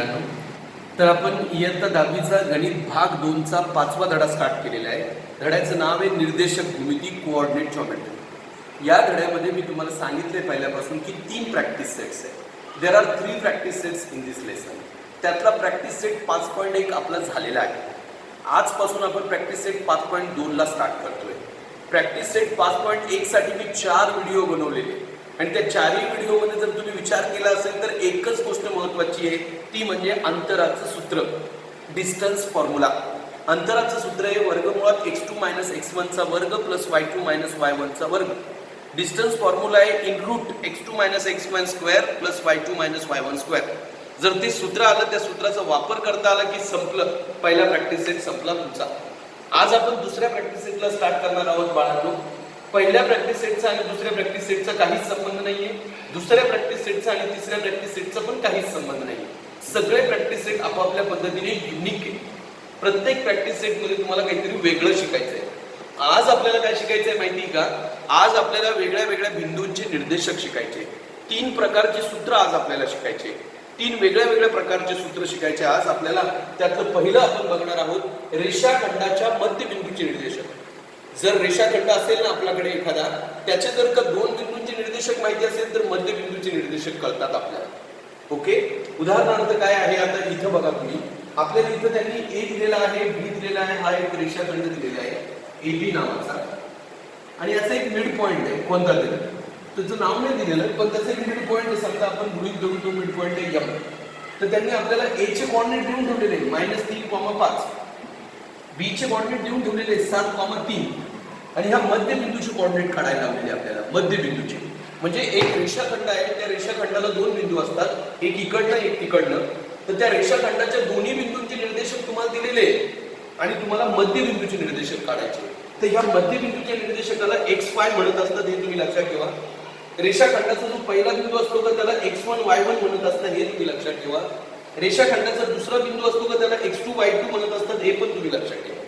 बाळांनो, तर आपण इयत्ता 10वीचा गणित भाग 2चा 5वा धडा स्टार्ट केलेला आहे. धड्याचं नाव आहे निर्देशक भूमिती कोऑर्डिनेट जॉमेट्री. या धड्यामध्ये मी तुम्हाला सांगितले पहिल्यापासून की 3 प्रॅक्टिस सेट्स आहेत. There are 3 practice sets in this lesson. त्यातला प्रॅक्टिस सेट 5.1 आपला झालेला आहे. आजपासून आपण प्रॅक्टिस सेट 5.2ला स्टार्ट करतोय. प्रॅक्टिस सेट 5.1 साठी मी 4 व्हिडिओ बनवलेले आणि त्या 4ही व्हिडिओमध्ये जर तुम्ही विचार केला असेल तर एकच गोष्ट महत्त्वाची आहे, ती म्हणजे अंतराचं सूत्र, डिस्टन्स फॉर्म्युला. अंतराचं सूत्र आहे वर्गमुळात x2 - x1 चा वर्ग प्लस y2 - y1 चा वर्ग. डिस्टन्स फॉर्म्युला आहे in root x2 - x1 square plus y2 - y1 square. जर ते सूत्र आलं, त्या सूत्राचा वापर करता आला की संपलं, पहिला प्रॅक्टिस सेट संपला तुमचा. आज आपण दुसऱ्या प्रॅक्टिस सेटला स्टार्ट करणार आहोत बाळांनो. पहिल्या प्रॅक्टिस सेटचा आणि दुसऱ्या प्रॅक्टिस सेटचा काहीच संबंध नाहीये. दुसऱ्या प्रॅक्टिस सेटचा आणि तिसऱ्या प्रॅक्टिस सेटचा पण काहीच संबंध नाही. सगळे प्रॅक्टिस सेट आपापल्या पद्धतीने युनिक आहे. प्रत्येक प्रॅक्टिस सेटमध्ये तुम्हाला काहीतरी वेगळं शिकायचं आहे. आज आपल्याला काय शिकायचं आहे माहिती का? आज आपल्याला वेगळ्या वेगळ्या बिंदूंचे निर्देशक शिकायचे. 3 प्रकारचे सूत्र आज आपल्याला शिकायचे. 3 वेगळ्या वेगळ्या प्रकारचे सूत्र शिकायचे आज आपल्याला. त्यातलं पहिलं आपण बघणार आहोत रेषाखंडाच्या मध्यबिंदूचे निर्देशक. जर रेषाखंड असेल ना आपल्याकडे एखादा, त्याचे जर का 2 बिंदूंचे निर्देशक माहिती असेल तर मध्यबिंदूचे निर्देशक कळतात आपल्याला. ओके, उदाहरणार्थ काय आहे, आता इथं बघा तुम्ही, आपल्याला इथं त्यांनी ए दिलेला आहे, बी दिलेला आहे, हा एक रेषाखंड दिलेला आहे ए बी नावाचा, आणि याचा एक मिड पॉइंट आहे कोणता तरी, त्याचं नाव नाही दिलेलं पण त्याचं एक मिड पॉइंट आहे. समजा आपण गृहीत धरू तो मिड पॉइंट आहे एम. तर त्यांनी आपल्याला ए चे कोऑर्डिनेट देऊन ठेवलेले -3,5, बी चे कोऑर्डिनेट देऊन ठेवलेले 7,3 आणि ह्या मध्यबिंदूचे कोऑर्डिनेट काढायला लावलेले आपल्याला. मध्यबिंदूचे म्हणजे एक रेषाखंड आहे, त्या रेषाखंडाला 2 बिंदू असतात, एक इकडनं एक तिकडनं. तर त्या रेषाखंडाच्या दोन्ही बिंदूंचे निर्देशक तुम्हाला दिलेले आणि तुम्हाला मध्यबिंदूचे निर्देशक काढायचे. तर ह्या मध्यबिंदूच्या निर्देशकाला XY म्हणत असतात, हे तुम्ही लक्षात ठेवा. रेषाखंडाचा जो पहिला बिंदू असतो का त्याला x1 y1 म्हणत असतात, हे तुम्ही लक्षात ठेवा. रेषाखंडाचा दुसरा बिंदू असतो का त्याला x2 y2 म्हणत असतात, हे पण तुम्ही लक्षात ठेवा.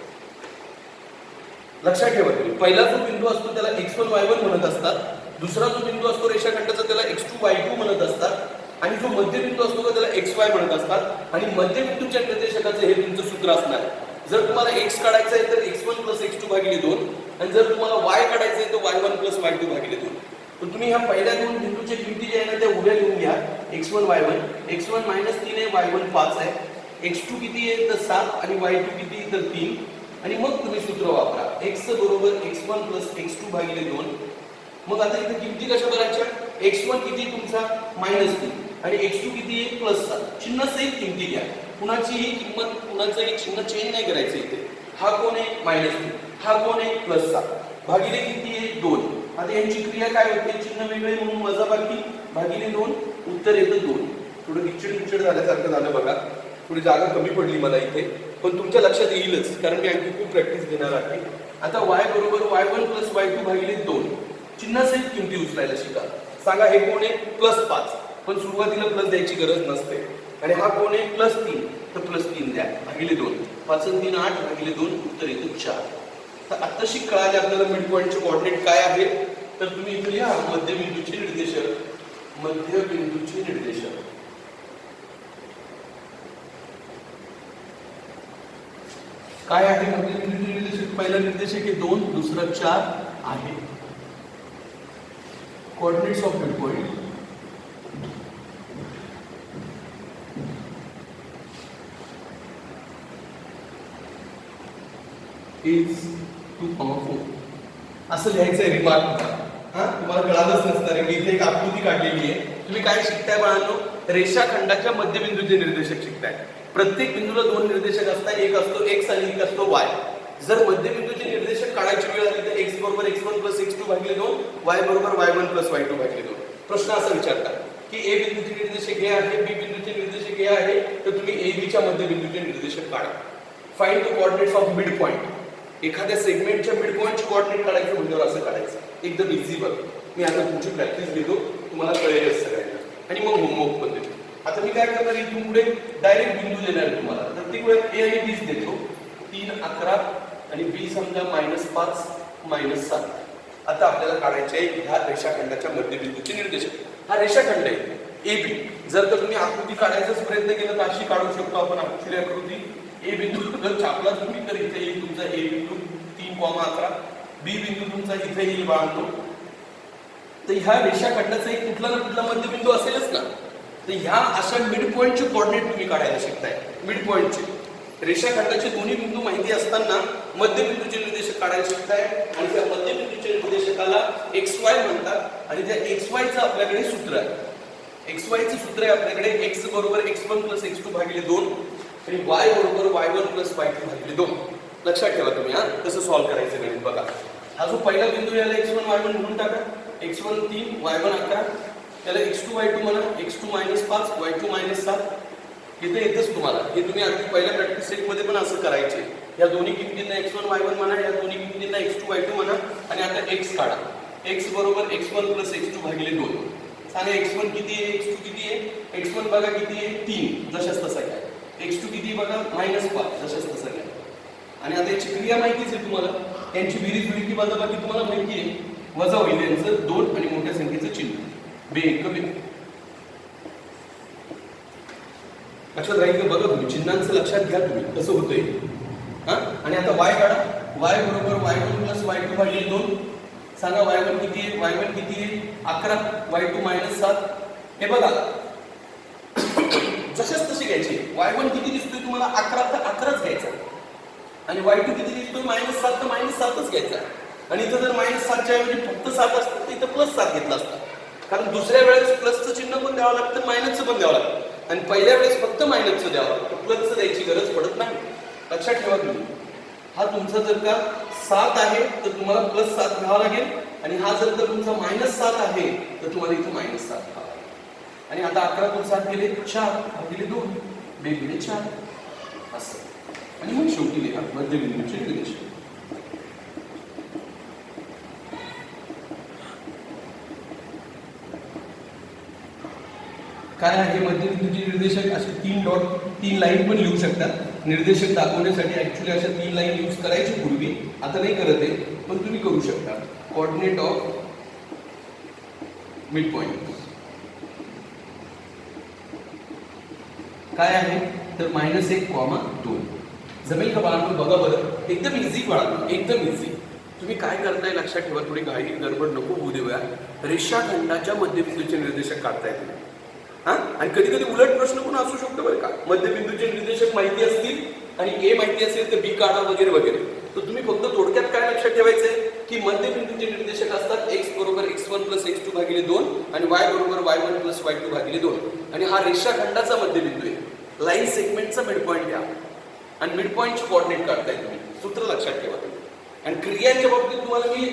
लक्षात ठेवा, पहिला जो बिंदू असतो त्याला x1 y1 म्हणत असतात, दुसरा जो बिंदू असतो रेषाखंडाचा त्याला x2 y2 म्हणत असतात, आणि जो मध्यबिंदू असतो का त्याला xy म्हणत असतात. आणि मध्यबिंदूच्या निर्देशकाचं हे तुमचं सूत्र असणार. जर तुम्हाला x काढायचं आहे तर x1 + x2/2 आणि जर तुम्हाला y काढायचं आहे तर y1 + y2/2. तर तुम्ही ह्या पहिल्या 2 बिंदूच्या किमती ज्या आहे ना त्या उभ्या लिहून घ्या. x1 y1, x1 -3 आहे, y1 5 आहे, x2 किती आहे तर 7 आणि y2 किती तर 3. आणि मग तुम्ही सूत्र वापरा x बरोबर x1 + x2/2. मग आता इथे किमती कशा भरायच्या? x1 किती तुमचा -3 आणि x2 किती आहे +7. चिन्ह सहित किमती घ्या. कुणाचीही किंमत, कुणाचंही चिन्ह चेंज नाही करायचं इथे. हा कोण आहे -3, हा कोण आहे +7, भागिले किती आहे 2. आता यांची क्रिया काय होते? चिन्ह वेगळे म्हणून वजाबाकी भागिले 2, उत्तर येतं 2. थोडं किचड झाल्यासारखं झालं बघा, थोडी जागा कमी पडली मला इथे, पण तुमच्या लक्षात येईलच कारण मी आणखी खूप प्रॅक्टिस घेणार आहे. आता y बरोबर y1 + y2/2. चिन्हासहित किमती उचलायला शिका. सांगा हे कोण आहे +5, पण सुरुवातीला प्लस द्यायची गरज नसते. आणि हा कोण आहे +3, तर +3 द्या भागिले 2. 5 आणि 3 8 भागिले 2, उत्तर येतं 4. तर आत्ताशी कळाले आपल्याला मिड पॉइंटचे कोऑर्डिनेट काय आहे. तर तुम्ही इथे लिहा मध्यबिंदूचे निर्देशक. मध्यबिंदूचे निर्देशक काय आहे? मध्यबिंदूचे निर्देशक पहिला निर्देशक आहे 2, दुसरा 4 आहे. Coordinates of mid point is 2,4 असं लिहायचं आहे. रिमार्क हा तुम्हाला कळालंच नसणार आहे. मी इथे एक आकृती काढलेली आहे. तुम्ही काय शिकताय बाळांनो? रेषाखंडाच्या मध्यबिंदूचे निर्देशक शिकताय. प्रत्येक बिंदूला 2 निर्देशक असतात, एक असतो x आणि एक असतो y. जर मध्यबिंदूचे निर्देशक काढायची वेळ आली तर x बरोबर x1 + x2/2, y बरोबर y1 + y2/2. प्रश्न असा विचारतात की a बिंदूचे निर्देशक हे आहे, b बिंदूचे निर्देशक हे आहे, तर तुम्ही a b च्या मध्यबिंदूचे निर्देशक काढा. Find the coordinates of mid point. एखाद्या सेगमेंटच्या मिड पॉइंटचे कोऑर्डिनेट काढायचं म्हणजे असं काढायचं. एकदम इझी बघ. मी आता तुमची प्रॅक्टिस घेतो, तुम्हाला कळेलच सगळ्यांना. आणि मग होमवर्क पण देतो. आता मी काय करणार, इथून पुढे डायरेक्ट बिंदू देणार आहे तुम्हाला. प्रत्येक वेळेस a आणि b देतो. 3 11 आणि b समजा -5 -7. आता आपल्याला काढायचे आहे ह्या रेषाखंडाच्या मध्यबिंदूचे निर्देशक. हा रेषाखंड आहे. A B. जर का तुम्ही आकृती काढायचाच प्रयत्न केला तर अशी काढू शकतो आपण ऍक्च्युअली आकृती. ए बिंदू जर छापला तुम्ही तर इथे येईल तुमचा ए बिंदू 3,11. बी बिंदू तुमचा इथे येईल बाळांनो. तर ह्या रेषाखंडाचा एक कुठला ना कुठला मध्यबिंदू असेलच ना. तर ह्या अशा मिड पॉइंटचे कोऑर्डिनेट तुम्ही काढायला शिकताय. मिड पॉइंटचे रेषाखंडाचे दोन्ही बिंदू माहिती असताना मध्यबिंदूचे निर्देशक काढायला शिकताय. आणि त्या मध्यबिंदूच्या निर्देशकाला XY म्हणतात. आणि त्या XYचं आपल्याकडे सूत्र आहे. XYचं सूत्र आहे आपल्याकडे x बरोबर x1 + x2 भागिले 2 आणि y बरोबर y1 + y2 भागिले 2. लक्षात ठेवा तुम्ही हा कसं सॉल्व्ह करायचं गणित बघा. हा जो पहिला बिंदू याला x1 y1 म्हणून टाका. x1 3 y1 11. त्याला x2 y2 म्हणा. x2 - 5 y2 - 7. इथे येतच तुम्हाला हे तुम्ही अगदी पहिल्या प्रॅक्टिस सेट मध्ये पण असं करायचे. या दोन्ही किमतींना x1 y1 म्हणा. या दोन्ही किमतींना x2 y2 म्हणा. आणि आता x काढा. x बरोबर x1 + x2 भागिले 2. सांगा x1 किती आहे, x2 किती आहे. x1 बघा किती आहे 3 जशाच तसा घ्या. x2 किती बघा -5 जशाच तसा घ्या. आणि आता याची क्रिया माहितीच आहे तुम्हाला. यांची बेरीज होईल की वजाबाकी तुम्हाला माहिती आहे. वजा होईल यांचं 2 आणि मोठ्या संख्येचं चिन्ह बे एक बे. लक्षात राहील बघा तुम्ही चिन्हांचं लक्षात घ्या तुम्ही कसं होतंय. हा आणि आता y काढा. y बरोबर y1 + y2 भागिले 2. सांगा y1 किती आहे, y1 किती आहे 11 y2 - 7. हे बघा जशाच तसे घ्यायचे. y1 किती दिसतोय तुम्हाला 11 तर 11च घ्यायचा. आणि y2 किती दिसतोय -7 तर -7च घ्यायचा. आणि इथं जर -7च्या ऐवजी फक्त 7 असतं तर इथं +7 घेतला असता. कारण दुसऱ्या वेळेस प्लसचं चिन्ह पण द्यावं लागतं, मायनसचं पण द्यावं लागतं. आणि पहिल्या वेळेस फक्त मायनसचं द्यावं लागतं, प्लसचं द्यायची गरज पडत नाही. लक्षात ठेवा तुम्ही. हा तुमचा जर का 7 आहे तर तुम्हाला +7 घ्यावा लागेल. आणि हा जर का तुमचा -7 आहे तर तुम्हाला इथं -7 घ्यावा लागेल. आणि आता 11 तून 7 गेले 4 भागिले 2 वेगवेगळे 4 असं. आणि मग शेवटी लिहा मध्यबिंदूचे निर्देशक. काय आहे मध्यबिंदूचे निर्देशक. असे 3 डॉट 3 लाईन पण लिहू शकतात निर्देशक दाखवण्यासाठी. ऍक्च्युली अशा 3 लाईन यूज करायची पूर्वी, आता नाही करत आहे पण तुम्ही करू शकता. कोऑर्डिनेट ऑफ मिड पॉइंट काय आहे तर -1, 2. जमेल का बाळांनो. बघा बरं एकदम इझी बाळांनो, एकदम इझी. तुम्ही काय करताय लक्षात ठेवा. थोडी घाई गडबड नको होऊ देऊया. रेषाखंडाच्या मध्यबिंदूचे निर्देशक काढताय तुम्ही. हा आणि कधी कधी उलट प्रश्न पण असू शकतो बरं का. मध्यबिंदूचे निर्देशक माहिती असतील आणि ए माहिती असेल तर बी काढा वगैरे वगैरे. तर तुम्ही फक्त थोडक्यात काय लक्षात ठेवायचंय की मध्यबिंदूचे निर्देशक असतात x बरोबर x1 + x2 भागिले 2 आणि y बरोबर y1 + y2 भागिले 2. आणि हा रेषाखंडाचा मध्यबिंदू आहे. लाईन सेगमेंटचा मिड पॉईंट घ्या आणि मिड पॉईंटचे कोऑर्डिनेट काढताय तुम्ही. सूत्र लक्षात ठेवा तुम्ही. आणि क्रियांच्या बाबतीत तुम्हाला मी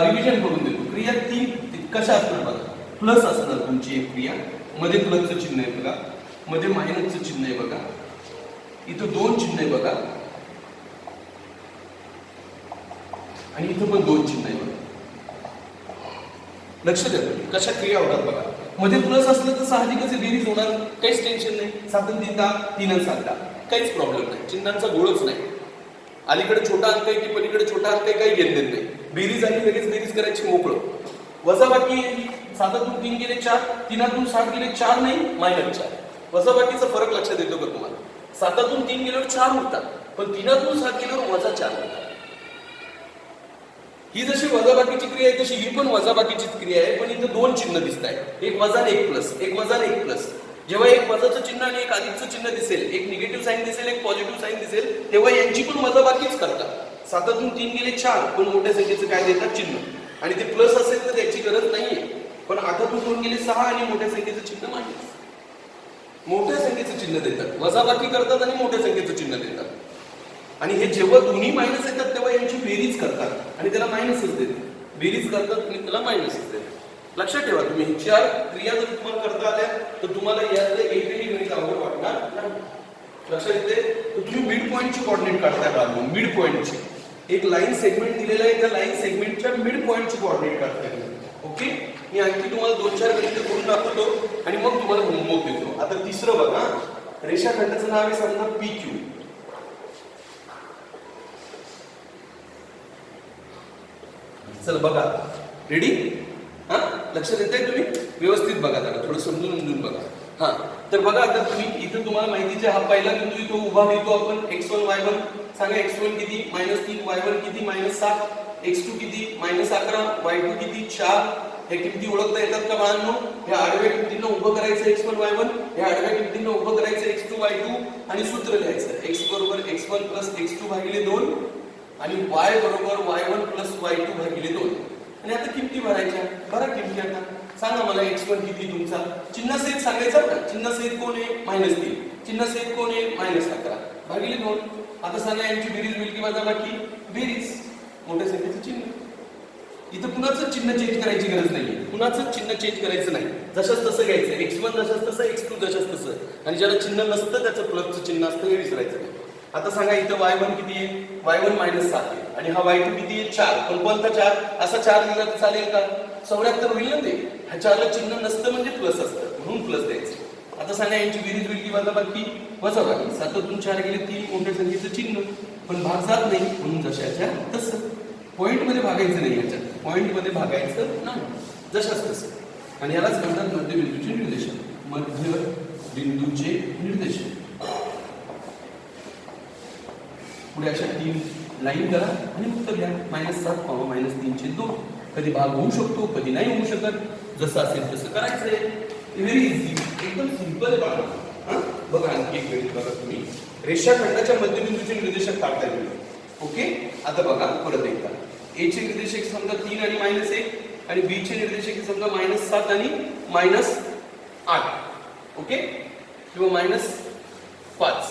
रिव्हिजन करून देतो. क्रिया 3 कशा असणार बघा. प्लस असणार तुमची एक क्रिया. मध्ये प्लसचं चिन्ह आहे बघा. मध्ये मायनसचं चिन्ह आहे बघा. इथं 2 चिन्ह आहे बघा. आणि इथं पण 2 चिन्ह आहे बघा. लक्ष द्या तुम्ही कशा क्रिया होतात बघा. मध्ये प्लस असलं तर साहजिकच बेरीज होणार, काहीच टेन्शन नाही. 7 आणि 3 आणि 7 काहीच प्रॉब्लेम नाही. चिन्हांचा गोळच नाही. अलीकडे छोटा अंक आहे की पलीकडे छोटा अंक आहे काही घेणं नाही. बेरीज आणि लगेच बेरीज करायची मोकळं. वजाबाकी 7तून 3 गेले 4, 3तून 7 गेले 4 नाही -4. वजाबाकीचा फरक लक्षात येतो का तुम्हाला. 7तून 3 गेल्यावर 4 उरतात पण 3तून 7 गेल्यावर -4 होतात. ही जशी वजाबाकीची क्रिया आहे तशी ही पण वजाबाकीचीच क्रिया आहे. पण इथं 2 चिन्ह दिसत आहेत. एक वजा आणि एक प्लस, एक वजा आणि एक प्लस. जेव्हा एक वजाचं चिन्ह आणि एक अधिकचं चिन्ह दिसेल, एक निगेटिव्ह साईन दिसेल, एक पॉझिटिव्ह साईन दिसेल, तेव्हा यांची पण वजाबाकीच करतात. 7तून 3 गेले 4 पण मोठ्या संख्येचं काय देतात चिन्ह. आणि ते प्लस असेल तर त्याची गरज नाहीये. पण 8तून 2 गेले 6 आणि मोठ्या संख्येचं चिन्ह मायनस. मोठ्या संख्येचं चिन्ह देतात, वजाबाकी करतात आणि मोठ्या संख्येचं चिन्ह देतात. आणि हे जेव्हा दोन्ही मायनस येतात तेव्हा यांची बेरीज करतात आणि त्याला मायनसच देतात. बेरीज करतात आणि त्याला मायनसच देतात. लक्षात ठेवा तुम्ही. ही 4 क्रिया जर तुम्हाला करता आल्या तर तुम्हाला यातलं एकही गणित अवघड वाटणार नाही. लक्षात येते. तर तुम्ही मिड पॉईंटची कोऑर्डिनेट काढताय बाजू. मिड पॉईंटची एक लाईन सेगमेंट दिलेला आहे. त्या लाईन सेगमेंटच्या मिड पॉईंटची कोऑर्डिनेट काढताय. ओके. मी आणखी तुम्हाला 2-4 गणित करून दाखवतो आणि मग तुम्हाला होमवर्क देतो. आता तिसरं बघा. रेषाखंडाचं नाव आहे समजा PQ. चल बघा रेडी. हा लक्षात येतंय तुम्ही? व्यवस्थित बघा जरा, थोडं समजून बघा. हा, तर बघा आता तुम्ही इथं तुम्हाला माहितीच आहे, हा पहिला बिंदू इथं उभा लिहितो आपण x1 y1. सांगा x1 किती? -3. y1 किती? -7. x2 किती? -11. y2 किती? 4. हे किमती ओळखता येतात का बाळांनो? हे आडव्या किमतींना उभं करायचं x1 y1, हे आडव्या किमतींना उभं करायचं x2 y2 आणि सूत्र लिहायचं x बरोबर x1 x2 भागिले 2 आणि y बरोबर y1 y2 भागिले 2. आणि आता किमती भरायच्या. भरा किमती आता. सांगा मला x1 किती तुमचा? चिन्ह सहित सांगायचं का? चिन्ह सहित कोण आहे? -3. चिन्ह सहित कोण आहे? -11 भागिले 2. आता सांगा यांची बेरीज होईल की वजाबाकी? बेरीज. मोठ्या संख्येचं चिन्ह. इथं कुणाचं चिन्ह चेंज करायची गरज नाहीये. कुणाचं चिन्ह चेंज करायचं नाही. जशाच तसं घ्यायचं. x1 जशाच तसं, x2 जशाच तसं. आणि ज्याला चिन्ह नसतं त्याचं प्लसचं चिन्ह असतं, हे विसरायचं नाही. आता सांगा इथं y1 किती आहे? y1 -7 आहे आणि हा y2 किती आहे? 4. पण कोणता 4? असा 4 लिहिला तर चालेल का? 74 होईल ना ते. ह्या 4ला चिन्ह नसतं म्हणजे प्लस असतं, म्हणून प्लस द्यायचं. आता सांगा यांची बेरीज होईल की वजाबाकी? वजाबाकी. 7तून 4 गेले 3, मोठ्या संख्येचं चिन्ह. पण भाग जात नाही, म्हणून जशाच्या तसं. पॉइंट मध्ये भागायचं नाही, याच्यात पॉइंट मध्ये भागायचं नाही, जशाच तसं. आणि यालाच म्हणतात मध्यबिंदूचे निर्देशन. मध्य बिंदूचे निर्देशन. पुढे अशा 3 लाईन करा आणि उत्तर घ्या. -7, -3/2. कधी भाग होऊ शकतो, कधी नाही होऊ शकत. जसं असेल तसं करायचंय. व्हेरी इझी, एकदम सिंपल आहे बाळा. बघा आणखी एक गणित बघा तुम्ही. रेषाखंडाच्या मध्यबिंदूचे निर्देशक काढता येईल. ओके, आता बघा परत एकदा. ए चे निर्देशक समजा 3 आणि -1 आणि बी चे निर्देशक समजा -7 आणि -8. ओके, किंवा -5.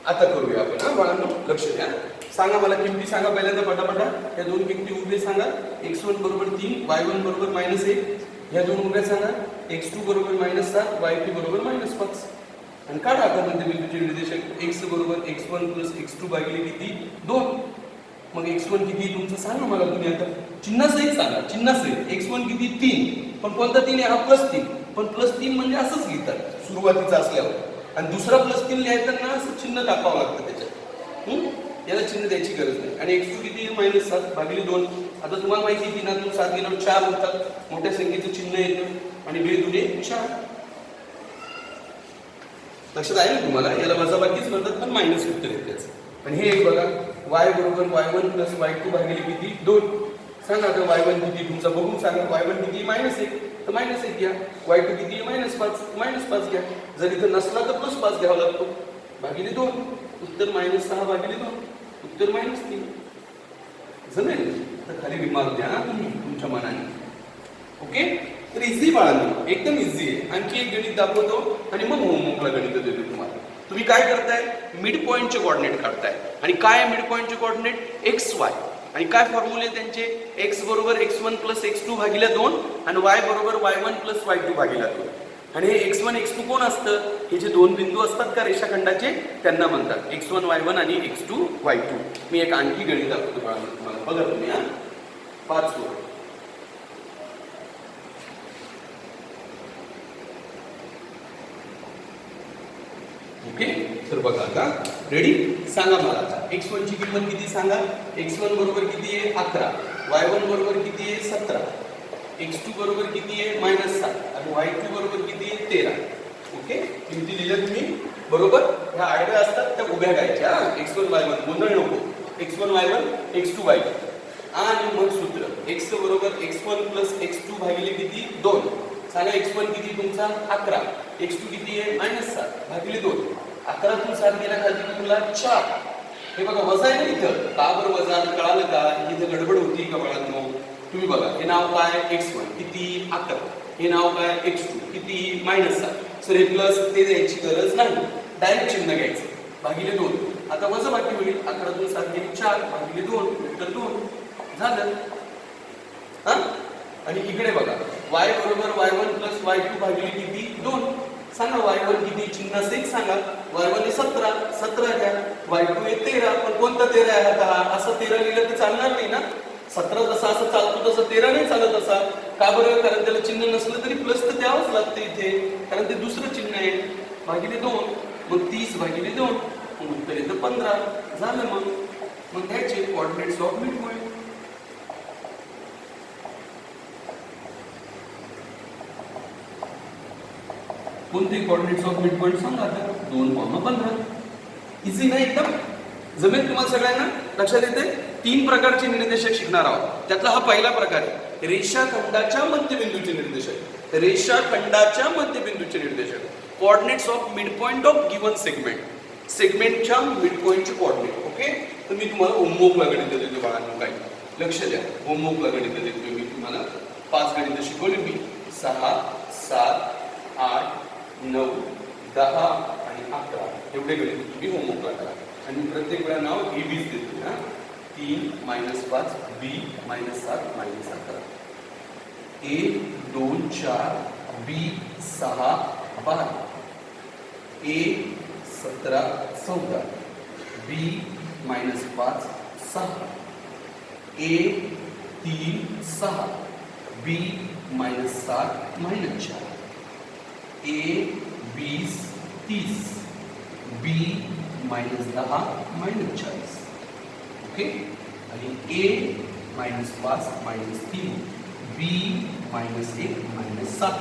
आता करूया आपण. हा बाळांनो लक्ष द्या. सांगा मला किमती सांगा पहिल्यांदा पटापटा. या दोन किमती उभे सांगा. x1 बरोबर 3, y1 बरोबर -1. या दोन उभ्या सांगा. x2 बरोबर -7, y2 बरोबर -5. आणि काढा आता मध्यबिंदूचे निर्देशक. x बरोबर x1 x2 भागिले किती? 2. मग x1 किती तुमचं सांगा मला तुम्ही आता. चिन्ह सहित सांगा. चिन्ह सहित. x1 किती? 3. पण कोणता 3 आहे? हा +3. पण +3 म्हणजे असंच लिहितात सुरुवातीचं असल्यावर. आणि दुसरा +3 लिहायचं ना असं चिन्ह टाकावं लागतं त्याच्यात. याला चिन्ह द्यायची गरज नाही. आणि x2 किती? -7 भागिले 2. आता तुम्हाला माहिती आहे 3तून 7 गेल्यावर 4 होतात. मोठ्या संख्येचं चिन्ह येतं आणि 2 दुणे 4. लक्षात आहे ना तुम्हाला? याला वजाबाकीच म्हणतात, पण मायनस उत्तर येते त्याचं. आणि हे एक बघा, y बरोबर y1 y2 भागिले किती? 2. सांगा आता y1 किती तुमचा बघून सांगा. y1 किती? -1. तर -1 घ्या. y2 किती? -5. -5 घ्या. जर इथं नसला तर +5 घ्यावा लागतो. भागिले 2. उत्तर -6 भागिले 2. उत्तर -3. जमेल तर खाली रिमार्क द्या तुम्ही तुमच्या मनाने. ओके, तर इझी बाळांनो, एकदम इझी आहे. आणखी एक गणित दाखवतो आणि मग मोकळा गणित देतो तुम्हाला. तुम्ही काय करताय? मिड पॉइंटचे कोऑर्डिनेट काढताय. आणि काय आहे मिड पॉइंटचे कोऑर्डिनेट? XY. आणि काय फॉर्म्युले त्यांचे? x बरोबर x1 x2 भागिले 2 आणि y बरोबर y1 y2 भागिले 2. आणि हे x1 x2 कोण असतं? हे जे दोन बिंदू असतात का रेषाखंडाचे, त्यांना म्हणतात x1 y1 आणि x2 y2. मी एक आणखी गणित दाखवतो तुम्हाला. बघा तुम्ही. 5 वर. ओके, तर बघा आता रेडी. सांगा मला आता x1 ची किंमत किती सांगा. x1 बरोबर किती आहे? 11. y1 बरोबर किती आहे? 17. x2 बरोबर किती आहे? -7 आणि y2 बरोबर किती आहे? 13. ओके, किमती लिहिल्या तुम्ही बरोबर. ह्या आडव्या असतात त्या उभ्या घ्यायच्या. x1 y1 गोंधळ नको. x1 y1 x2 y2 आणि मग सूत्र x बरोबर x1 x2 भागिले किती? 2. सांगा x1 किती तुमचा? 11. x2 किती आहे? -7 भागिले 2. 11तून 7 गेल्या खाली तुला 4. हे बघा वजा आहे ना इथं. का बरं वजा? कळालं का? इथं गडबड होती का बाळांनो? तुम्ही बघा, हे नाव काय? x1 किती? 11. हे नाव काय? x2 किती? -7. सर हे प्लस ते द्यायची गरज नाही, डायरेक्ट चिन्ह घ्यायचं. भागिले 2. आता वजा बाकी होईल. 11तून 7 गेली 4 भागिले 2 उत्तर 2 झालं. हा, आणि इकडे बघा y बरोबर y1 y2 भागिले किती? 2. सांगा y1 किती? चिन्ह सहित सांगा. y1 आहे 17. 17 घ्या. y2 आहे 13. पण कोणता 13 आहे आता? असं 13 लिहिलं तर चालणार नाही ना. 17 जसा असं चालतो तसं 13 नाही चालत असा. का बरं? कारण त्याला चिन्ह नसलं तरी प्लस तर द्यावंच लागतं इथे, कारण ते दुसरं चिन्ह आहे. भागिले 2. मग 30 भागिले 2. मग उत्तर येतं 15. झालं. मग घ्यायचे कोऑर्डिनेट्स ऑफ मिड पॉइंट. कोणते कोऑर्डिनेट्स ऑफ मिड पॉईंट सांगा आता 2,15. इझी नाही एकदम. जमेल तुम्हाला सगळ्यांना. लक्षात येते. 3 प्रकारचे निर्देशक शिकणार आहोत. त्यातला हा पहिला प्रकार आहे रेषाखंडाच्या मध्यबिंदूचे निर्देशक. रेषाखंडाच्या मध्यबिंदूचे निर्देशक coordinates of mid point of given segment. सेगमेंटच्या मिड पॉईंटचे कोऑर्डिनेट. ओके. तर मी तुम्हाला होमवर्कला गणित देतो बाळांनो. काही लक्ष द्या. होमवर्कला गणित देतोय मी तुम्हाला. 5 गणित शिकवली मी. 6, 7, 8, 9, 10 आणि 11 एवढे गणित तुम्ही होमवर्कला करा. आणि प्रत्येक वेळा नाव बीच देतो ना. 3 - 5 बी - 7 - 11 1 2 4 बी 6 12 1 17 14 बी -5 6 1 3 6 बी -7 -4 1 20 30 बी -10 -40. ओके. आणि ए -5 -3 बी -1 -7.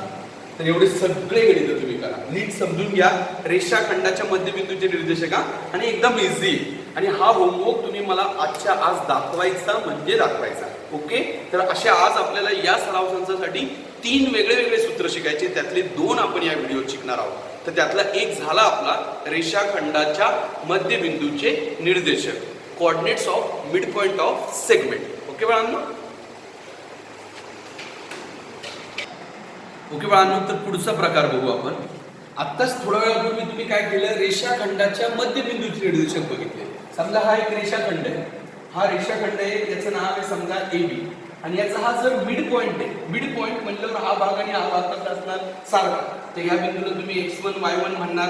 तर एवढे सगळे गणित तुम्ही करा. नीट समजून घ्या. रेषाखंडाच्या मध्यबिंदूचे निर्देशक आणि एकदम इझी. आणि हा होमवर्क तुम्ही मला आजच्या आज दाखवायचा म्हणजे दाखवायचा. ओके. तर अशा आज आपल्याला या सराव संचासाठी 3 वेगळे सूत्र शिकायचे. त्यातले 2 आपण या व्हिडिओत शिकणार आहोत. तर त्यातला एक झाला आपला रेषाखंडाच्या मध्यबिंदूचे निर्देशक coordinates of mid point of segment. Okay बाळांनो. ओके बाळांनो. तर पुढचा प्रकार बघू आपण. आत्ताच थोड्या वेळापूर्वी तुम्ही काय केलं रेषाखंडाच्या मध्यबिंदूचे निर्देशक बघितले. समजा हा एक रेषाखंड आहे. हा रेषाखंड आहे. याचं नाव आहे समजा AB. आणि याचा हा जर मिड पॉइंट आहे. मिड पॉइंट म्हटल्यावर हा भाग आणि हा भाग कसा असणार सारखा. तर या बिंदूला तुम्ही x1 y1 म्हणणार.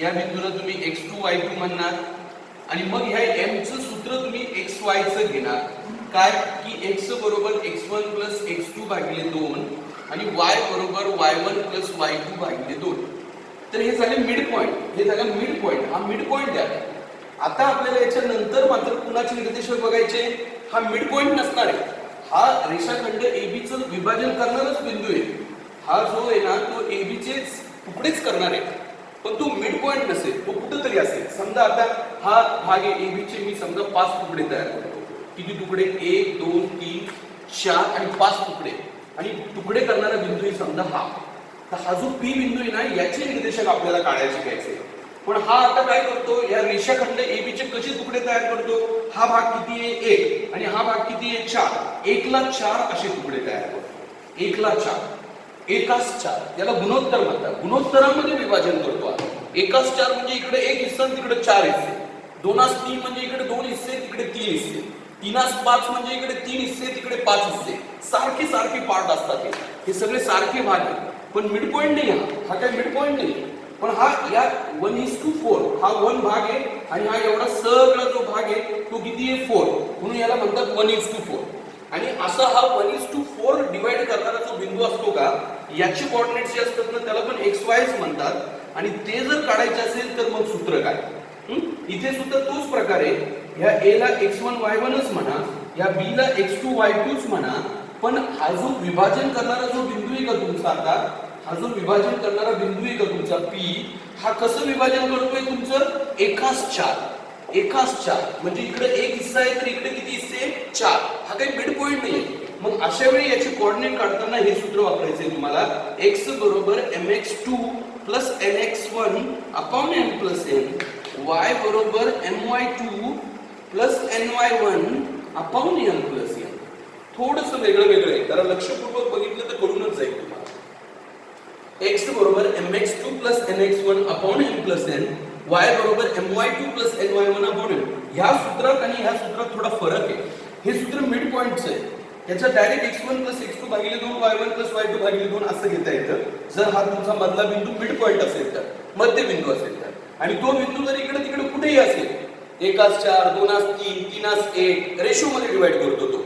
या बिंदूला तुम्ही x2 y2 म्हणणार. आणि मग ह्या m चं सूत्र तुम्ही xy चं घेणार. काय की x बरोबर x1 + x2 भागिले 2 आणि y बरोबर y1 + y2 भागिले 2. तर हे झाले मिड पॉइंट. हे झालं मिड पॉइंट. हा मिड पॉइंट द्या. आता आपल्याला याच्या नंतर मात्र कुणाचे निर्देशक बघायचे. हा मिड पॉइंट नसणार आहे. हा रेषाखंड AB चं विभाजन करणारच बिंदू आहे. हा जो आहे ना तो AB चे तुकडेच करणार आहे. पण तो मिड पॉइंट नसेल. तो कुठेतरी असेल. समजा आता हा भाग आहे AB चे. मी समजा 5 तुकडे तयार करतो. किती तुकडे 1 2 3 4 आणि 5 तुकडे. आणि तुकडे करणारा बिंदू आहे समजा हा. तर हा जो P बिंदू आहे ना याचे निर्देशक आपल्याला काढायचे घ्यायचे. पण हा आता काय करतो या रेषाखंड AB चे कसे तुकडे तयार करतो. हा भाग किती आहे 1 आणि हा भाग किती आहे 4. 1 ला 4 असे तुकडे तयार करतो. 1 ला 4 एकास 4 याला गुणोत्तर म्हणतात. गुणोत्तरामध्ये विभाजन करतो. एकास 4 म्हणजे इकडे 1 हिस्सा तिकडे 4 हिस्से. 2 3 म्हणजे इकडे 2 हिस्से तिकडे 3 हिस्से. 3 5 म्हणजे इकडे 3 हिस्से तिकडे 5 हिस्से. सारखे सारखे पार्ट असतात. हे सगळे सारखे भाग आहेत. पण मिड पॉइंट नाही. हा काय मिड पॉइंट नाही. पण हा या 1:4 हा 1 भाग आहे. आणि हा एवढा सगळा जो भाग आहे तो किती आहे 4. म्हणून याला म्हणतात 1:4. आणि असा हा 1:4 डिवाइड करणारा जो बिंदू असतो का याचे कोऑर्डिनेट्स जे असतात ना त्याला पण XYच म्हणतात. आणि ते जर काढायचे असेल तर मग सूत्र काय. इथे सुद्धा तोच प्रकार आहे. ह्या A ला x1 y1च म्हणा. या B ला x2 y2च म्हणा. पण हा जो विभाजन करणारा जो बिंदू आहे का तुमचा आता हा जो विभाजन करणारा बिंदू आहे का तुमचा P हा कसं विभाजन करतोय तुमचं एकास 4. एकास 4 म्हणजे इकडे 1 हिस्सा आहे तर इकडे किती हिस्से 4. हा काही मिड पॉइंट नाही. मग अशा वेळी याचे कोऑर्डिनेट काढताना हे सूत्र वापरायचे आहे तुम्हाला. x बरोबर mx2 + nx1 / m + n. y बरोबर my2 + ny1 / m + n. थोडंसं वेगळं आहे. जरा लक्षपूर्वक बघितलं तर कळूनच जाईल तुम्हाला. x बरोबर mx2 + nx1 / m + n. y बरोबर my2 + ny1 / m. ह्या सूत्रात आणि ह्या सूत्रात थोडा फरक आहे. हे सूत्र मिड पॉइंटचं आहे. याचा डायरेक्ट x1 + x2 भागिले 2 y1 + y2 भागिले 2 असं घेता येतं जर हा तुमचा मधला बिंदू मिड पॉइंट असेल तर. मध्यबिंदू असेल तर. आणि तो बिंदू जर इकडे तिकडे कुठेही असेल 1 4 2 3 3 1 रेशो मध्ये डिवाइड करतो तो.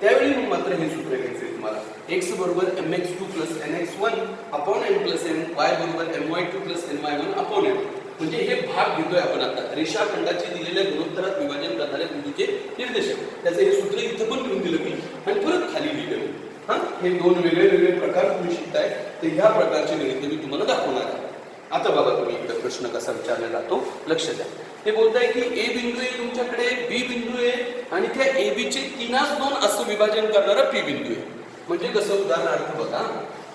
त्यावेळी मग मात्र हे सूत्र घ्यायचे तुम्हाला. x बरोबर mx2 + nx1 / m + n. y बरोबर my2 + ny1 / m. म्हणजे हे भाग घेतोय आपण आता रेषाखंडाचे दिलेल्या गुणोत्तरात विभाजन करणाऱ्या बिंदूचे निर्देशक. त्याचं हे सूत्र इथं पण लिहून दिलं मी आणि परत खाली लिहिलं. हा, हे दोन वेगळे वेगळे प्रकार तुम्ही शिकताय, तर ह्या प्रकारचे गणित मी तुम्हाला दाखवणार आहे. आता बघा तुम्ही एकदा प्रश्न कसा विचारला जातो, लक्ष द्या. ते बोलताय की ए बिंदू आहे तुमच्याकडे, बी बिंदू आहे आणि त्या ए बी चे 3-2 असं विभाजन करणारा पी बिंदू आहे. म्हणजे कसं, उदाहरणार्थ बघा,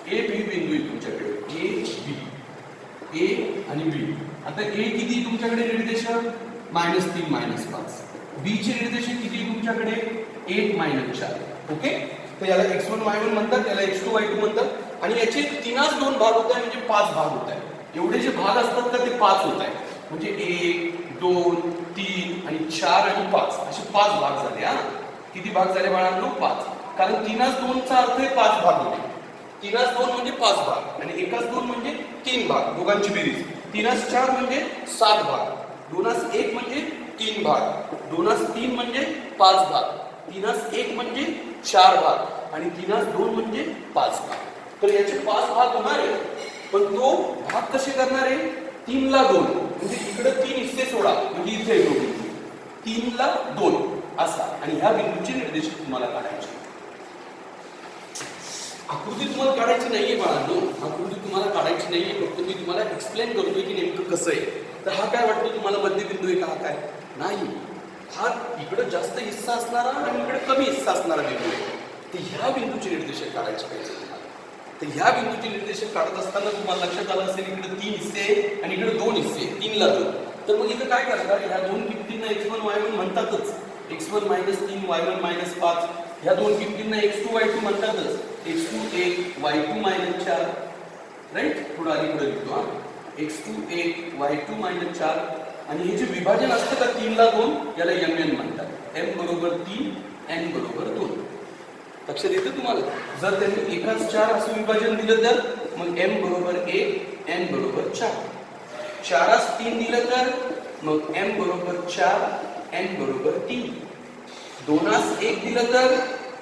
ए बी बिंदू आहे तुमच्याकडे, ए बी, ए आणि बी. आता ए किती तुमच्याकडे निर्देशक -3 -5, बी चे निर्देशक किती तुमच्याकडे 1 -4. ओके, तर याला x1 y1 म्हणतात, याला x2 y2 म्हणतात आणि याचे 3-2 भाग होत आहे, म्हणजे 5 भाग होत आहे. एवढे जे भाग असतात का ते 5 होत आहे, म्हणजे 1 2 3 आणि 4 आणि 5 असे 5 भाग झाले. हा, किती भाग झाले बाळांनो? 5. कारण 3-2 चा अर्थ आहे 5 भाग होते. 3-2 म्हणजे 5 भाग आणि 1-2 म्हणजे 3 भाग, दोघांची बेरीज. 3-4 म्हणजे 7 भाग, 2-1 म्हणजे 3 भाग, 2-3 म्हणजे 5 भाग, 3-1 म्हणजे 4 भाग आणि 3-2 म्हणजे 5 भाग. तर याचे 5 भाग होणार आहे, पण तो भाग कसे करणार आहे? 3-2 म्हणजे इकडे 3 हिस्से सोडा, म्हणजे इथे 3-2 असा. आणि ह्या बिंदूचे निर्देशक तुम्हाला काढायचे. आकृती तुम्हाला काढायची नाहीये बाळांनो, आकृती तुम्हाला काढायची नाहीये, फक्त मी तुम्हाला एक्सप्लेन करतोय की नेमकं कसं आहे. तर हा काय वाटतो तुम्हाला, मध्यबिंदू आहे का? हा काय नाही, हा इकडे जास्त हिस्सा असणारा आणि इकडे कमी हिस्सा असणारा बिंदू आहे. तर ह्या बिंदूचे निर्देशक काढायचे पाहिजे तुम्हाला. तर ह्या बिंदूचे निर्देशक काढत असताना तुम्हाला लक्षात आलं असेल, इकडे 3 हिस्से आणि इकडे 2 हिस्से, 3-2. तर मग इथं काय करतात, ह्या दोन किमतींना x1 y1 म्हणतातच. x1 -3 y1 -5, ह्या दोन किमतींना x2 y2 म्हणतातच. x2 1 y2 -4, right. थोडं आधी पुढे लिहितो. हा, x2 1 y2 -4 आणि हे जे विभाजन असतं का 3-2, याला mn म्हणतात. m बरोबर 3, n बरोबर 2. लक्षात येतं तुम्हाला? जर त्यांनी 1-4 असं विभाजन दिलं तर मग m बरोबर 1, n बरोबर 4. 4-3 दिलं तर मग m बरोबर 4, n बरोबर 3. 2-1 दिलं तर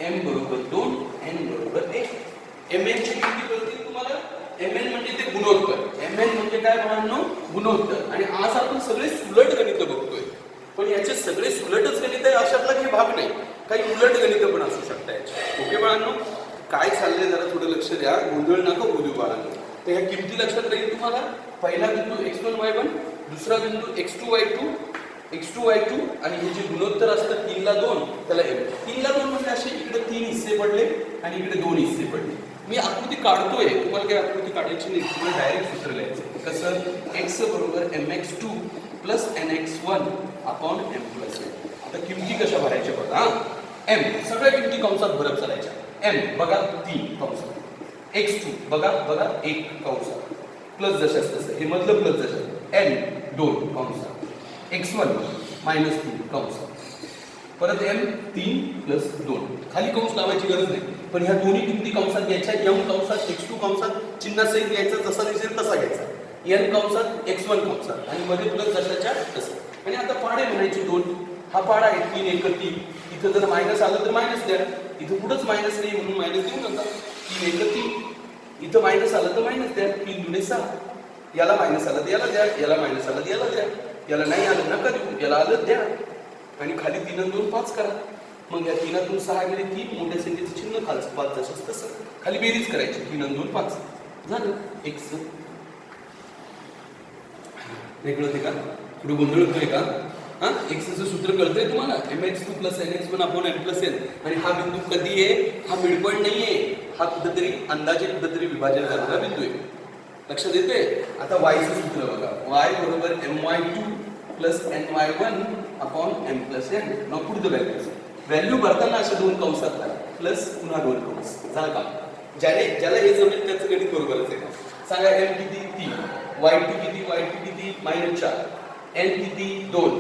m बरोबर 2, n बरोबर 1. mn ची किती कळतील तुम्हाला? mn म्हणजे ते गुणोत्तर. mn म्हणजे काय म्हणालो? गुणोत्तर. आणि आज आपण सगळे सुलट गणित बघतोय, पण याचे सगळे सुलटच गणित आहे अशातला काही भाग नाही, काही उलट गणित पण असू शकतात. ओके बाळांनो, काय चाललंय जरा थोडं लक्ष द्या, गोंधळ नका बोलू बाळांनो. तर ह्या किमती लक्षात राहील तुम्हाला. पहिला बिंदू x1 y1, दुसरा बिंदू x2 y2 आणि हे जे गुणोत्तर असतं 3-2, त्याला m. 3-2 म्हणजे असे इकडे 3 हिस्से पडले आणि इकडे 2 हिस्से पडले. मी आकृती काढतोय, तुम्हाला काही आकृती काढायची नाही, तुम्हाला डायरेक्ट सूत्र लिहायचं. कसं? x बरोबर mx2 plus nx1 upon m plus n. आता किमती कशा भरायच्या बघा. m सगळ्या किमती कंसात भरत चालायच्या. m बघा 3 कंसात, x2 बघा 1 कंसात, प्लस जशाच तसं, हे मधलं प्लस जशाच, n 2 कंसात, x1 -3 कंसात, परत m 3 प्लस 2. खाली कंस लावायची गरज नाही, पण ह्या दोन्ही किमती कंसात घ्यायच्या. m कंसात x2 कंसात चिन्हासहित घ्यायचा, जसा दिसेल तसा घ्यायचा. n कंसात x1 कंसात आणि मध्ये प्लस जशाच्या तसं. आणि आता पाडे म्हणायचे 2. हा पाडा आहे 3 1 3. इथं जर मायनस आलं तर मायनस द्या, इथं कुठंच मायनस नाही म्हणून मायनस देऊ नका. 3 1 3. इथं मायनस आलं तर मायनस द्या. 3 2 6. याला मायनस आलं तर याला द्या, याला मायनस आलं तर याला द्या, याला नाही आलं नका देऊ, याला आलं द्या. आणि खाली 3 आणि 2 5 करा. मग या 3 6 गेले 3, मोठ्या संख्येचं चिन्ह खालचं 5 जसंच तसं. खाली बेरीज करायची. 3 आणि 2 5 झालं x. वेगळं होते का? पुढे गोंधळ होतोय का? हा, एक्सचं सूत्र कळतंय तुम्हाला? mx2 plus nx1 upon m plus n. आणि हा बिंदू कधी आहे? हा मिड पॉईंट नाहीये, हा कुठेतरी अंदाजे कुठेतरी विभाजन करणारा बिंदू आहे. लक्षात येते? आता y चं सूत्र बघा. y बरोबर my2 plus ny1 upon m plus n. Now put the values. Value भरताना अशा 2 कंसात करा, प्लस पुन्हा 2 कंस. झालं का? ज्याला हे जमेल त्याचं गणित बरोबरच आहे. सांगा m किती? 3. y2 किती? y2 किती? -4. n किती? 2.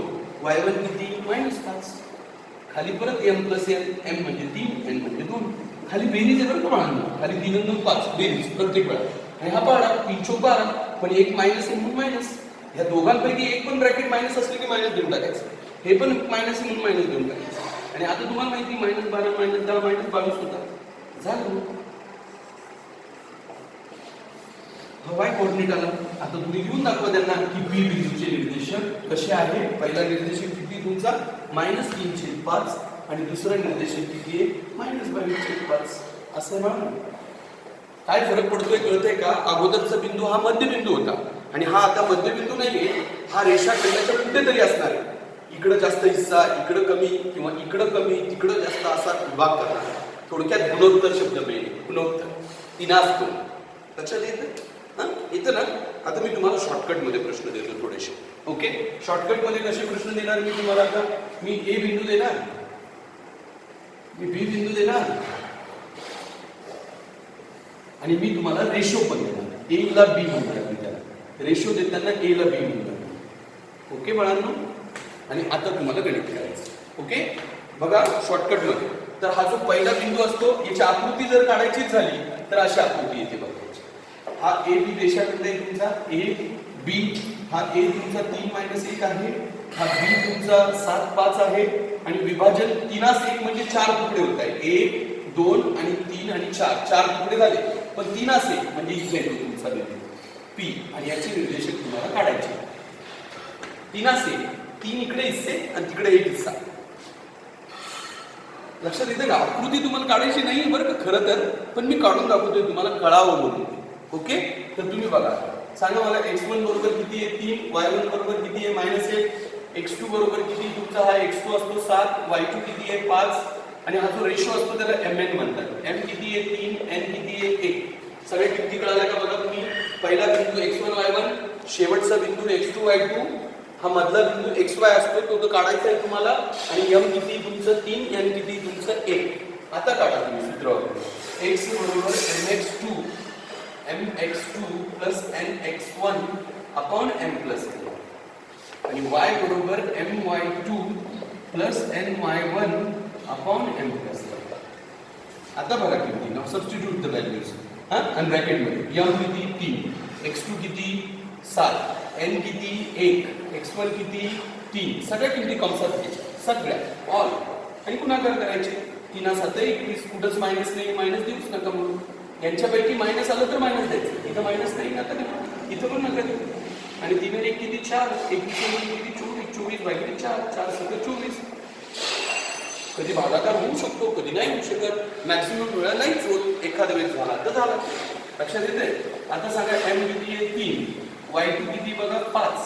y1 किती? -5. खाली परत m प्लस n. m म्हणजे 3, n म्हणजे 2. खाली बेरीज आहे बरं का बाळांनो. खाली 3 आणि 2 5 बेरीज प्रत्येक वेळा. आणि हा पाडा 3 चौक 12, पण एक मायनस आहे म्हणून मायनस. ह्या दोघांपैकी एक पण ब्रॅकेट मायनस असले की मायनस देऊन टाकायचं. हे पण मायनस आहे म्हणून मायनस देऊन टाकायचं. आणि आता तुम्हाला माहिती -12 -10 -22 होता. झालं. हवाई कोऑर्डिनेट आला. आता तुम्ही लिहून दाखवा त्यांना की बी बिंदूचे निर्देशक कसे आहे. पहिला निर्देशक किती तुमचा? -3/5 आणि दुसरा निर्देशक किती आहे? -22/5. असं म्हणा. काय फरक पडतोय कळतंय का? अगोदरचा बिंदू हा मध्यबिंदू होता आणि हा आता मध्यबिंदू नाहीये, हा रेषाखंडाच्या कुठेतरी असणार आहे. इकडं जास्त हिस्सा, इकडं कमी, किंवा इकडं कमी तिकडं जास्त, असा विभाग करणार. थोडक्यात गुणोत्तर शब्द मिळेल, गुणोत्तर. तिनास गुण. लक्षात येतं? हां, येतं ना? आता मी तुम्हाला शॉर्टकटमध्ये प्रश्न देतो थोडेसे. ओके, शॉर्टकटमध्ये कसे प्रश्न देणार मी तुम्हाला? आता मी ए बिंदू देणार, मी बी बिंदू देणार, आणि मी तुम्हाला रेशो पण देणार. ए ला बी म्हणणार मी त्याला. रेशो देताना ए ला बी म्हणणार. ओके बाळांनो? आणि आता तुम्हाला गणित करायचं. ओके, बघा शॉर्टकटमध्ये. तर हा जो पहिला बिंदू असतो, याची आकृती जर काढायची झाली तर अशी आकृती येते बघा. हा ए बी रेषाखंड आहे तुमचा. ए बी, हा ए तुमचा 3-1 आहे, हा बी तुमचा 7-5 आहे, आणि विभाजन 3:1 म्हणजे 4 तुकडे होत आहे. 1, 2 आणि 3 आणि 4, 4 तुकडे झाले. पण 3:1 म्हणजे इथे येतो तुमचा बिंदू पी, आणि याचे निर्देशक तुम्हाला काढायचे. 3:1, 3 इकडे हिस्से आणि तिकडे 1 हिस्सा. लक्षात येते का? आकृती तुम्हाला काढायची नाही बरं का खरं तर, पण मी काढून दाखवतोय तुम्हाला कळावं म्हणून. ओके, तर तुम्ही बघा, सांगा मला x1 बरोबर किती आहे? 3. y1 बरोबर किती आहे? -1. x2 बरोबर किती? तुमचा हा x2 असतो 7, y2 किती आहे? 5, आणि हा जो रेशो असतो त्याला mn म्हणतात. m किती आहे? 3, n किती आहे? 1. सगळे किती कळाल्या का बघा तुम्ही? पहिला बिंदू x1 y1, शेवटचा बिंदू x2 y2, हा मधला बिंदू xy असतो तो काढायचा आहे तुम्हाला. आणि m किती तुमचं? 3, n किती तुमचं? 1. आता काढा तुम्ही सूत्र. x बरोबर mx2 plus nx1 upon m plus n, आणि y बरोबर my2 plus ny1 upon m plus n. आता बघा किती, नाव सबस्टिट्यूट द व्हॅल्यूज. हां, आणि ब्रॅकेटमध्ये m किती? 3, x2 किती? 7, n किती? 1, x1 किती? 3. सगळ्या किमती कंसात घ्यायच्या, सगळ्या ऑल, आणि गुणाकार करायचे. 3:7 21, कुठंच मायनस नाही, मायनस देऊच नका म्हणून. यांच्यापैकी मायनस आलं तर मायनस द्यायचं. इथं मायनस नाही नका देऊ, इथं पण नका देऊ. आणि 3 1 किती? 4, 1 किती? 24, 24 भागिले 4, 4 7 24. कधी भागाकार होऊ शकतो, कधी नाही होऊ शकत. मॅक्सिमम वेळा नाहीच होत, एखाद्या वेळेस झाला तर झाला. लक्षात येते? आता सांगा m किती आहे? 3, y2 किती? बघा 5,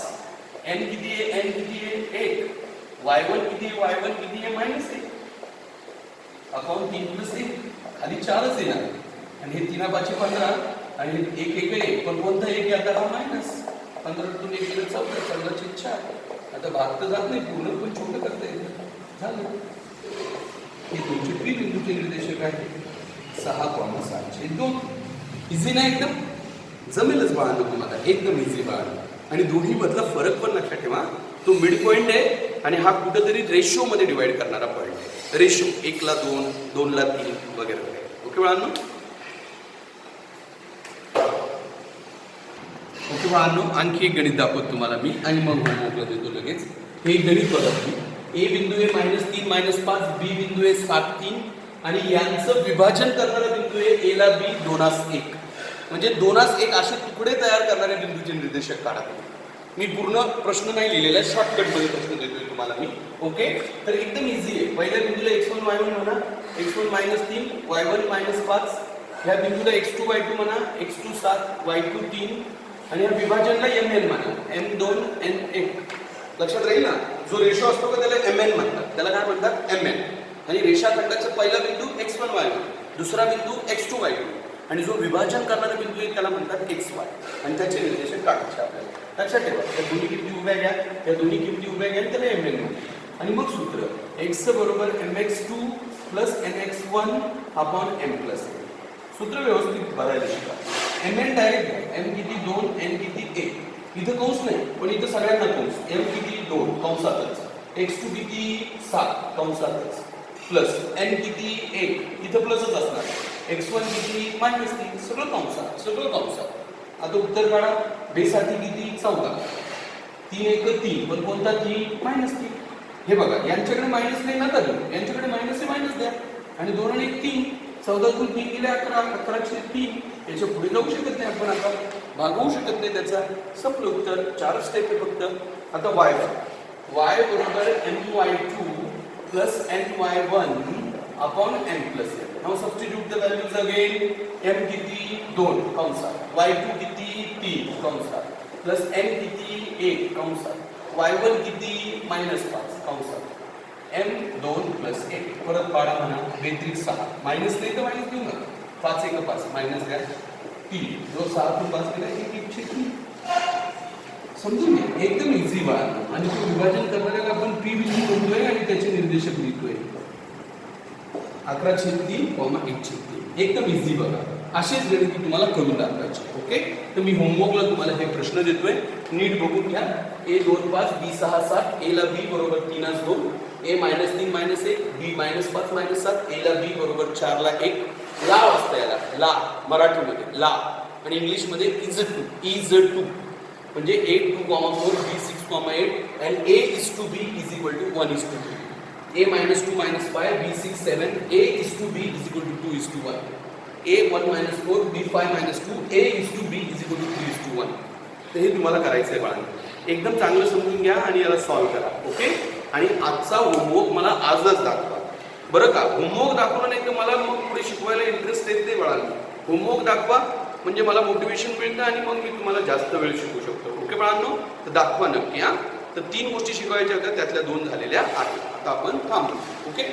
n किती आहे? n किती आहे? 1, y1 किती आहे? y1 किती आहे? -1 अपॉन 3 प्लस 1, खाली 4च येणार. आणि हे 3 5 15, आणि 1 1 1, पण कोणता 1 आता? हा मायनस. 15तून 1 गेलं 14, 14 चे 4. आता भाग तर जात नाही पूर्ण, पण छोटं करता येतं. झालं. हे तुमचे पी बिंदूचे निर्देशक आहे. 6,702. इझी नाही एकदम? जमेलच बाळांनो तुम्हाला, एकदम इझी बाळांनो. आणि दोन्ही मधला फरक पण लक्षात ठेवा. तो मिड पॉईंट आहे, आणि हा कुठेतरी रेशो मध्ये डिवाइड करणारा पॉईंट आहे. रेशो 1 ला 2, 2 ला 3 वगैरे वगैरे. ओके बाळांनो? ओके बाळांनो, आणखी एक गणित दाखवतो तुम्हाला मी, आणि मग होमवर्कला देतो लगेच. हे गणित बघा तुम्ही. ए बिंदू आहे -3 -5, बी बिंदू आहे 7 3, आणि यांचं विभाजन करणारा बिंदू आहे ए ला बी 2:1. म्हणजे 2:1 असे तुकडे तयार करणाऱ्या बिंदूचे निर्देशक काढा. मी पूर्ण प्रश्न नाही लिहिलेला, शॉर्टकटमध्ये प्रश्न देतोय तुम्हाला मी. ओके, तर एकदम इझी आहे. पहिल्या बिंदूला x1 y1 म्हणा, x1 -3, y1 -5. ह्या बिंदूला x2 y2 म्हणा, x2 7, y2 3, आणि या विभाजनला mn म्हणा, m2 n1. लक्षात राहील ना? जो रेशो असतो का त्याला mn म्हणतात. त्याला काय म्हणतात? mn. आणि रेषाखंडाचा पहिला बिंदू x1 y1, दुसरा बिंदू x2 y2, आणि जो विभाजन करणारा बिंदू आहे त्याला म्हणतात xy. आणि त्याचे निर्देशक काढायचे आपल्याला. लक्षात ठेवा, त्या दोन्ही किमती उभ्या घ्या, त्या दोन्ही किमती उभ्या घ्या, त्याला mn म्हणतात. आणि मग सूत्र x बरोबर mx2 plus nx1 upon m plus n. सूत्र व्यवस्थित भरायला शिका. mn डायरेक्ट घ्या. m किती? 2, n किती? 1. इथं कंस नाही, पण इथं सगळ्यांना कंस. m किती? 2 कंसातच, x2 किती? 7 कंसातच, प्लस n किती? 1, इथं प्लसच असणार. x1 किती? -3, सगळं कंसात, सगळं कंसात. आता उत्तर काढा. बेसाठी किती? 14. 3 1 3, पण कोणता 3? -3. हे बघा, यांच्याकडे मायनस नाही नका देऊ, यांच्याकडे मायनस आहे, मायनस द्या. आणि 2 आणि 1 3, 14तून 3 गेले 11, 11चे 3. याच्या पुढे जाऊ शकत नाही आपण, आता भागवू शकत नाही त्याचा. संपलं उत्तर. 4 स्टेप आहे फक्त. आता y बरोबर my2 plus ny1 upon m plus n. Now substitute the values again. m किती 2 कंसात, y2 किती 3 कंसात, प्लस n किती 1 कंसात, y1 किती -5 कंसात, m2 प्लस 1 परत पाडा म्हणा, बेत्रिक 6 मायनस नाही तर मायनस देऊ नका, 5 1 5 मायनस द्या 3, जो 6 तून 5 केला 1/3. समजून घ्या, एकदम इझी बाळ. आणि तो विभाजन करणाऱ्याला आपण पी बिंदू म्हणतोय आणि त्याचे निर्देशक लिहितोय 11/3, 1/3. एकदम इझी बघा. असेच गणित तुम्हाला करून दाखवायचे. ओके, तर मी होमवर्कला तुम्हाला हे प्रश्न देतोय, नीट बघून घ्या. a 2 5 b 6 7, a ला b बरोबर 3 2, a -3 -1, b -5 -7, a ला b बरोबर 4 ला 1. ला वाचता याला, ला मराठीमध्ये ला, आणि इंग्लिशमध्ये इज2 म्हणजे a 2,4 b 6,8 and a is to b is equal to 1 is to 3. a -2 -5 b 6 7, a is to b is equal to 2 is to 1. a 1 -4 b 5 -2, a is to b is equal to 3 is to 1. तर हे तुम्हाला करायचं आहे बाळांनो. एकदम चांगलं समजून घ्या आणि याला सॉल्व्ह करा. ओके, आणि आजचा होमवर्क मला आजच दाखवा बरं का. होमवर्क दाखवलं नाही तर मला मग पुढे शिकवायला इंटरेस्ट येत नाही बाळांनो. होमवर्क दाखवा म्हणजे मला मोटिवेशन मिळतं आणि मग मी तुम्हाला जास्त वेळ शिकवू शकतो. ओके बाळांनो, तर दाखवा नक्की. हा, तर 3 गोष्टी शिकवायच्या होत्या, त्यातल्या 2 झालेल्या आहेत. आता आपण थांबू. ओके.